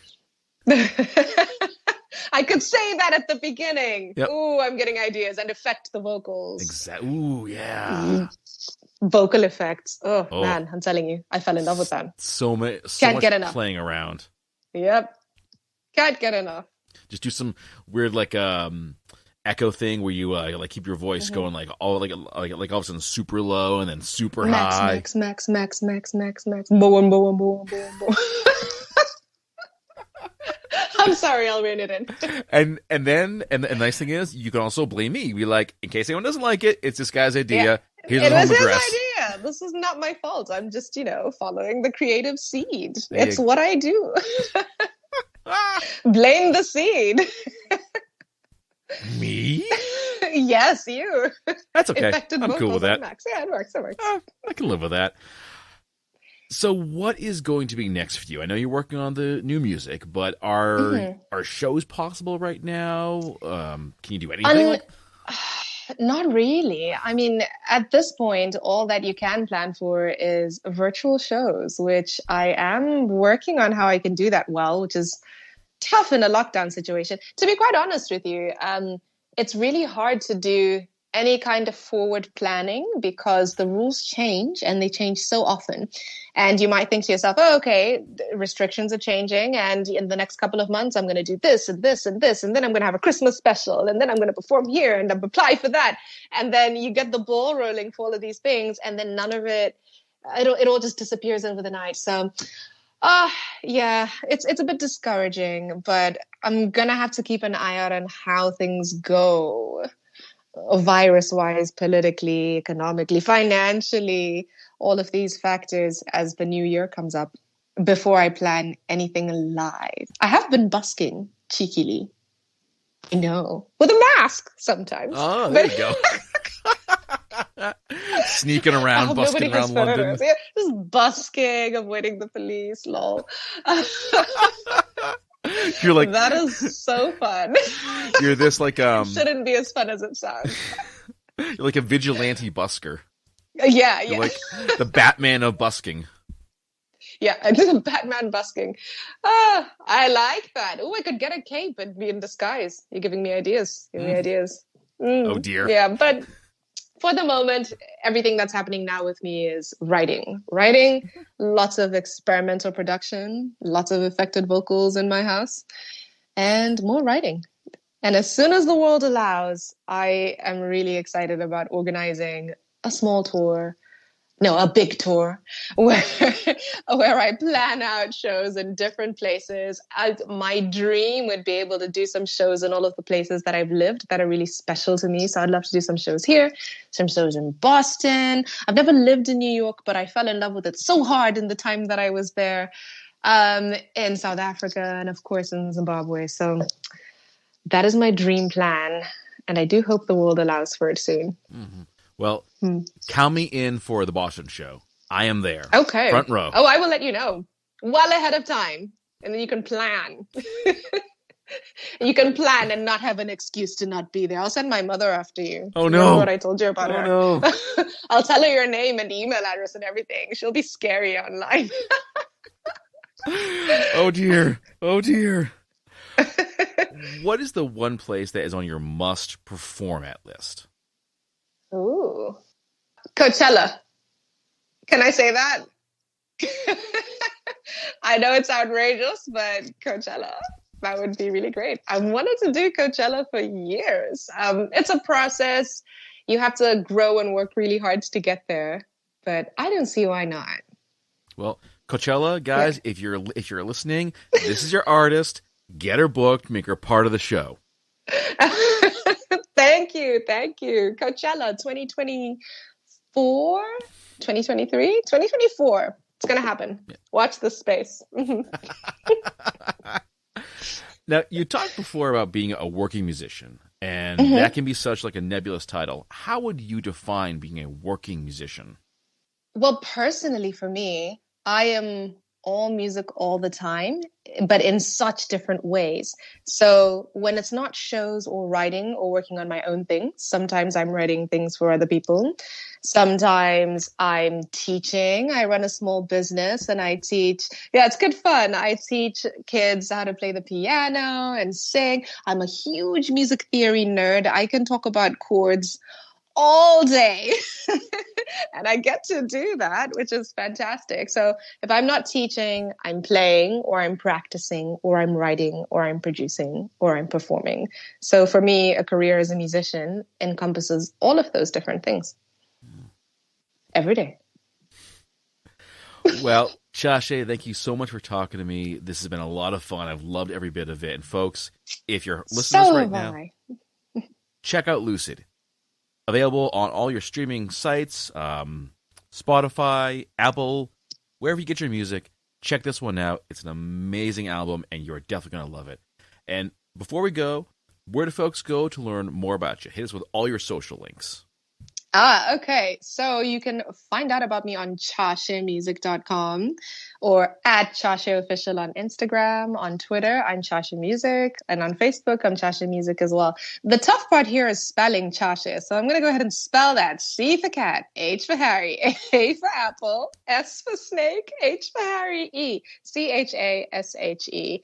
I could say that at the beginning.
Yep.
Ooh, I'm getting ideas and affect the vocals.
Exactly. Ooh, yeah.
Vocal effects. Oh, man, I'm telling you, I fell in love with that.
So much
get enough.
Playing around.
Yep. Can't get enough.
Just do some weird like echo thing where you like keep your voice going like all all of a sudden super low and then super high.
Max. Boom, boom, boom, boom, boom. I'm sorry, I'll rein it in.
And the nice thing is you can also blame me. Be like, in case anyone doesn't like it, it's this guy's idea. Yeah. Here's his home address.
Idea. This is not my fault. I'm just, following the creative seed. It's what I do. Blame the seed.
Me?
Yes, you.
That's okay. I'm cool with that.
Max. Yeah, it works.
I can live with that. So what is going to be next for you? I know you're working on the new music, but are shows possible right now? Can you do anything?
Not really. I mean, at this point, all that you can plan for is virtual shows, which I am working on how I can do that well, which is tough in a lockdown situation. To be quite honest with you, it's really hard to do any kind of forward planning because the rules change and they change so often. And you might think to yourself, oh, okay, restrictions are changing. And in the next couple of months, I'm going to do this and this and this. And then I'm going to have a Christmas special. And then I'm going to perform here and apply for that. And then you get the ball rolling for all of these things. And then none of it all just disappears over the night. So, yeah, it's a bit discouraging. But I'm going to have to keep an eye out on how things go. Virus-wise, politically, economically, financially, all of these factors as the new year comes up before I plan anything live. I have been busking cheekily. I know. With a mask sometimes.
Oh, there you go. Sneaking around, busking around London.
Yeah, just busking, avoiding the police, lol.
You're like,
that is so fun.
You're this like
shouldn't be as fun as it sounds.
You're like a vigilante busker.
Yeah.
You're like the Batman of busking.
Yeah, Batman busking. I like that. Oh, I could get a cape and be in disguise. You're giving me ideas.
Oh dear.
Yeah, but for the moment, everything that's happening now with me is writing. Writing, lots of experimental production, lots of affected vocals in my house, and more writing. And as soon as the world allows, I am really excited about organizing a small tour. No, a big tour where I plan out shows in different places. My dream would be able to do some shows in all of the places that I've lived that are really special to me. So I'd love to do some shows here, some shows in Boston. I've never lived in New York, but I fell in love with it so hard in the time that I was there, in South Africa and, of course, in Zimbabwe. So that is my dream plan. And I do hope the world allows for it soon.
Mm-hmm. Well, count me in for the Boston show. I am there.
Okay.
Front row.
Oh, I will let you know well ahead of time. And then you can plan. You can plan and not have an excuse to not be there. I'll send my mother after you.
Oh, no.
Remember what I told you about her?
No.
I'll tell her your name and email address and everything. She'll be scary online.
Oh, dear. Oh, dear. What is the one place that is on your must perform at list?
Ooh. Coachella. Can I say that? I know it's outrageous, but Coachella, that would be really great. I wanted to do Coachella for years. It's a process. You have to grow and work really hard to get there, but I don't see why not.
Well, Coachella, guys, if you're listening, this is your artist. Get her booked, make her part of the show.
Thank you. Coachella 2024, 2023, 2024. It's going to happen. Yeah. Watch this space.
Now, you talked before about being a working musician, and that can be such like a nebulous title. How would you define being a working musician?
Well, personally for me, I am all music all the time, but in such different ways. So when it's not shows or writing or working on my own things, sometimes I'm writing things for other people. Sometimes I'm teaching. I run a small business and I teach. Yeah, it's good fun. I teach kids how to play the piano and sing. I'm a huge music theory nerd. I can talk about chords all day. And I get to do that, which is fantastic. So if I'm not teaching, I'm playing or I'm practicing or I'm writing or I'm producing or I'm performing. So for me, a career as a musician encompasses all of those different things every day.
Well, Chashe, thank you so much for talking to me. This has been a lot of fun. I've loved every bit of it. And folks, if you're listening to this right now, check out Lucid. Available on all your streaming sites, Spotify, Apple, wherever you get your music. Check this one out. It's an amazing album, and you're definitely going to love it. And before we go, where do folks go to learn more about you? Hit us with all your social links.
Okay. So you can find out about me on chashemusic.com or at Chashe Official on Instagram. On Twitter, I'm Chashe Music. And on Facebook, I'm Chashe Music as well. The tough part here is spelling Chashe. So I'm going to go ahead and spell that. C for cat, H for Harry, A for apple, S for snake, H for Harry, E. Chashe.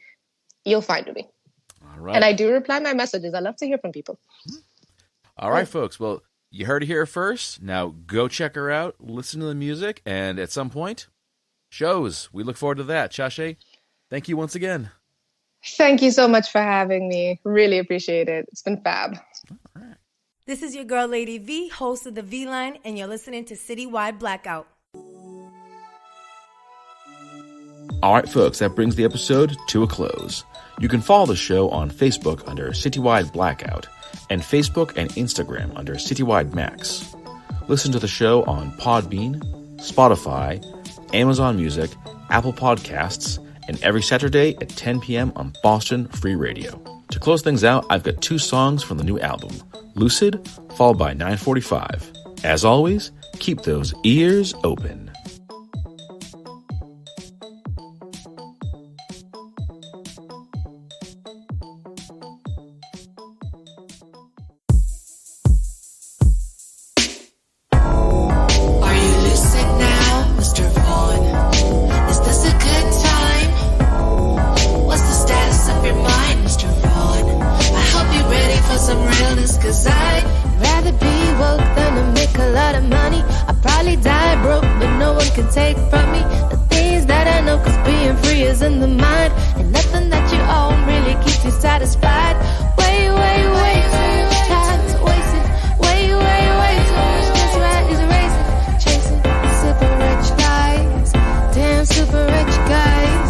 You'll find me.
All right.
And I do reply my messages. I love to hear from people.
All right, folks. Well, you heard it here first. Now go check her out, listen to the music, and at some point, shows. We look forward to that. Chashe, thank you once again.
Thank you so much for having me. Really appreciate it. It's been fab.
All right.
This is your girl, Lady V, host of The V Line, and you're listening to Citywide Blackout.
All right, folks, that brings the episode to a close. You can follow the show on Facebook under Citywide Blackout and Facebook and Instagram under Citywide Max. Listen to the show on Podbean, Spotify, Amazon Music, Apple Podcasts, and every Saturday at 10 p.m. on Boston Free Radio. To close things out, I've got 2 songs from the new album, Lucid, followed by 945. As always, keep those ears open.
take from me the things that I know, cause being free is in the mind, and nothing that you own really keeps you satisfied. Way, way, way too much time's wasted. Way, way, way too much this rat is racing, chasing super rich guys. Damn super rich guys.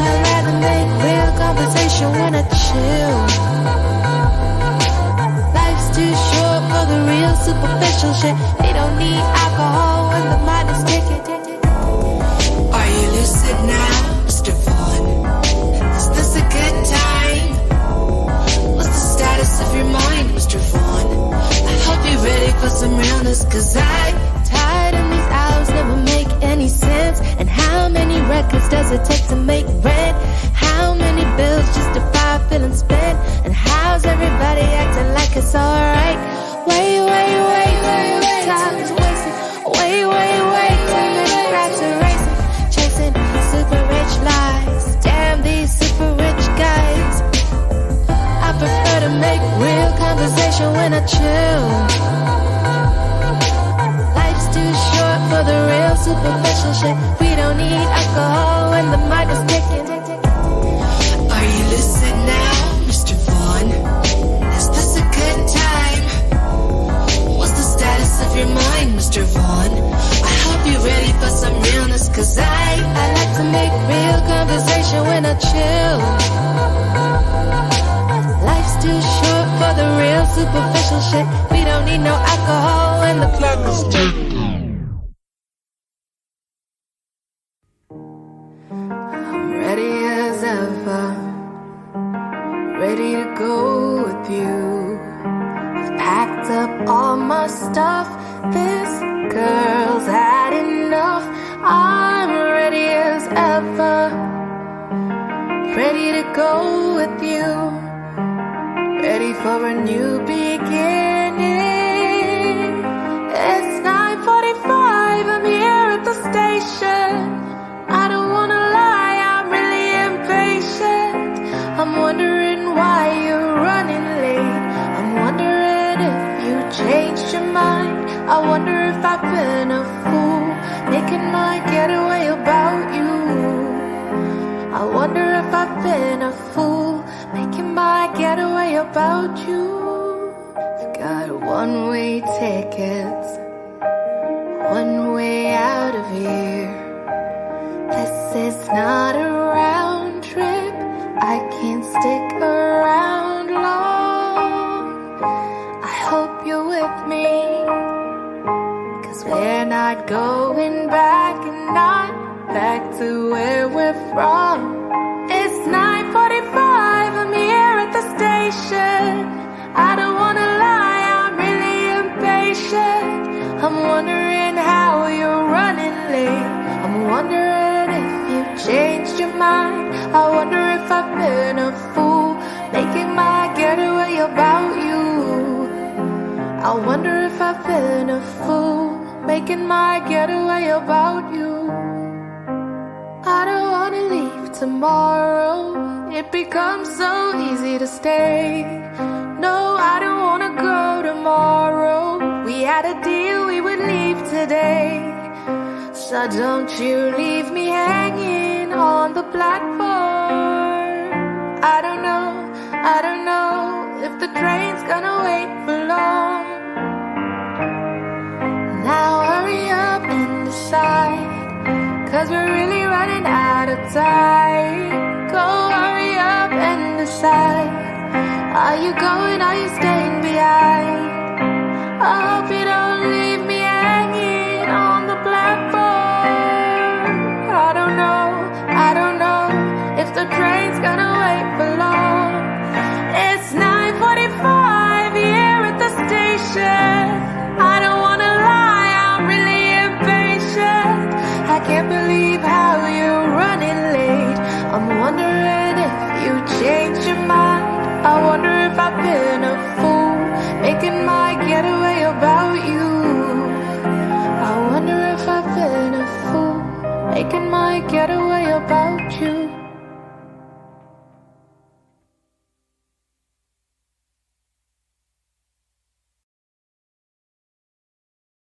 I'd rather make real conversation when I chill. Life's too short for the real superficial shit. We don't need alcohol when the mind is ticking.
Are you lucid now, Mr. Vaughn? Is this a good time? What's the status of your mind, Mr. Vaughn? I hope you're ready for some realness, cause I'm
tired and these hours never make any sense. And how many records does it take to make rent? How many bills justify feeling spent? And how's everybody acting like it's alright? Way, way, way, too much time is wasted. Way, way, way, too many rats are racing, chasing super rich lies. Damn these super rich guys. I prefer to make real conversation when I chill. Life's too short for the real superficial shit. We don't need alcohol when the mind is ticking.
Are you lucid now, Mr. Vaughn? Is this a good time? What's the status of your mind, Mr. Vaughn? I hope you're ready for some realness, cause I
like to make real conversation when I chill. Life's too short for the real superficial shit. We don't need no alcohol when the clock is ticking.
I'm ready as ever, ready to go with you.
I've packed up all my stuff. This girl's had enough. I'm ready as ever, ready to go with you. Ready for a new beginning. It's 9:45, I'm here at the station. I don't wanna lie, I'm really impatient. I'm wondering why you're running late. I'm wondering if you changed your mind. I wonder if I've been a fool, making my getaway about you. I wonder if I've been a fool, making my getaway about you. I've got one-way tickets, one way out of here. This is not a round trip, I can't stick around long. I hope you're with me, cause we're not going back, and not back to where we're from. It's 9:45, I'm here at the station. I don't wanna lie, I'm really impatient. I'm wondering how you're running late. I'm wondering if you changed your mind. I wonder if I've been a fool, making my getaway about you. I wonder if I've been a fool, making my getaway about you. I don't wanna leave tomorrow, it becomes so easy to stay. No, I don't wanna go tomorrow, we had a deal we would leave today. So don't you leave me hanging on the platform. I don't know if the train's gonna wait for long. Now hurry up and decide, cause we're really running out of time. Go hurry up and decide. Are you going, are you staying behind? I hope you don't leave me hanging on the platform. I don't know if the train's gonna wait for long. It's 9:45 here at the station. I don't wanna lie, I'm really impatient. I can't believe how you're running late. I'm wondering if you changed your mind. I wonder if I've been a fool, making my getaway about you. I wonder if I've been a fool, making my getaway about you.